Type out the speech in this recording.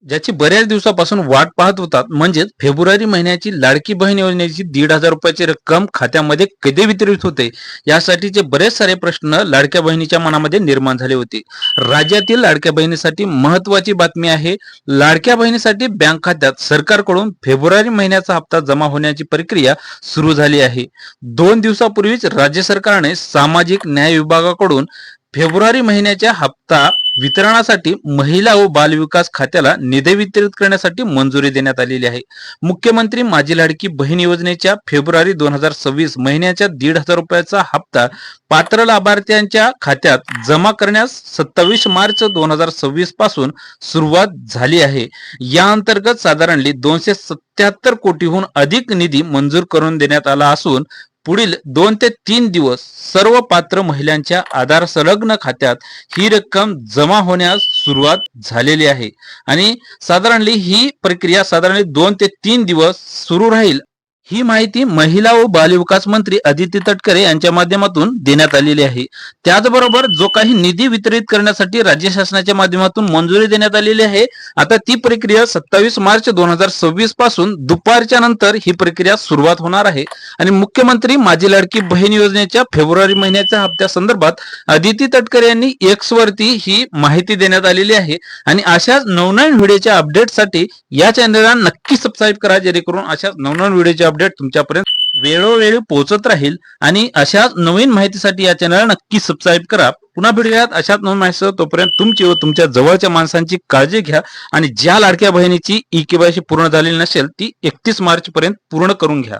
ज्याची बऱ्याच दिवसापासून वाट पाहत होतात म्हणजेच फेब्रुवारी महिन्याची लाडकी बहीण योजनेची 1,500 रुपयाची रक्कम खात्यामध्ये कधी वितरित होते यासाठीचे बरेच सारे प्रश्न लाडक्या बहिणीच्या मनामध्ये निर्माण झाले होते. राज्यातील लाडक्या बहिणीसाठी महत्वाची बातमी आहे. लाडक्या बहिणीसाठी बँक खात्यात सरकारकडून फेब्रुवारी महिन्याचा हप्ता जमा होण्याची प्रक्रिया सुरू झाली आहे. 2 दिवसापूर्वीच राज्य सरकारने सामाजिक न्याय विभागाकडून फेब्रुवारी महिन्याच्या हप्ता वितरणासाठी महिला व बाल विकास खात्याला निधी वितरित करण्यासाठी मंजुरी देण्यात आलेली आहे. मुख्यमंत्री माझी लाडकी बहीण योजनेच्या फेब्रुवारी 2026 महिन्याच्या 1,500 रुपयाचा हप्ता पात्र लाभार्थ्यांच्या खात्यात जमा करण्यास 27 मार्च 2026 पासून सुरुवात झाली आहे. या अंतर्गत साधारणतः 277 कोटीहून अधिक निधी मंजूर करून देण्यात आला असून पुढील 2 ते 3 दिवस सर्व पात्र महिलांच्या आधार संलग्न खात्यात ही रक्कम जमा होण्यास सुरुवात झालेली आहे आणि साधारणतः ही प्रक्रिया 2 ते 3 दिवस सुरू राहील. ही माहिती महिला व बालविकास मंत्री अदिती तटकरे यांच्या माध्यमातून देण्यात आलेली आहे. त्याचबरोबर जो काही निधी वितरित करण्यासाठी राज्य शासनाच्या माध्यमातून मंजुरी देण्यात आलेली आहे, आता ती प्रक्रिया 27 मार्च 2026 पासून दुपारच्या नंतर ही प्रक्रिया सुरुवात होणार आहे आणि मुख्यमंत्री माझी लाडकी बहीण योजनेच्या फेब्रुवारी महिन्याच्या हप्त्या संदर्भात अदिती तटकरे यांनी एक्स वरती ही माहिती देण्यात आलेली आहे. आणि अशाच नवनवीन व्हिडिओच्या अपडेटसाठी या चॅनलला नक्की सबस्क्राईब करा, जेणेकरून अशाच नवनवीन व्हिडिओचे अपडेट तुमच्यापर्यंत वेळोवेळी पोहोचत राहील. आणि अशाच नवीन माहितीसाठी या चॅनलला नक्की सबस्क्राईब करा. पुन्हा भेटूयात अशाच नवीन माहिती. तोपर्यंत तुमची व तुमच्या जवळच्या माणसांची काळजी घ्या आणि ज्या लाडक्या बहिणीची ई केवायसी पूर्ण झालेली नसेल ती 31 मार्च पर्यंत पूर्ण करून घ्या.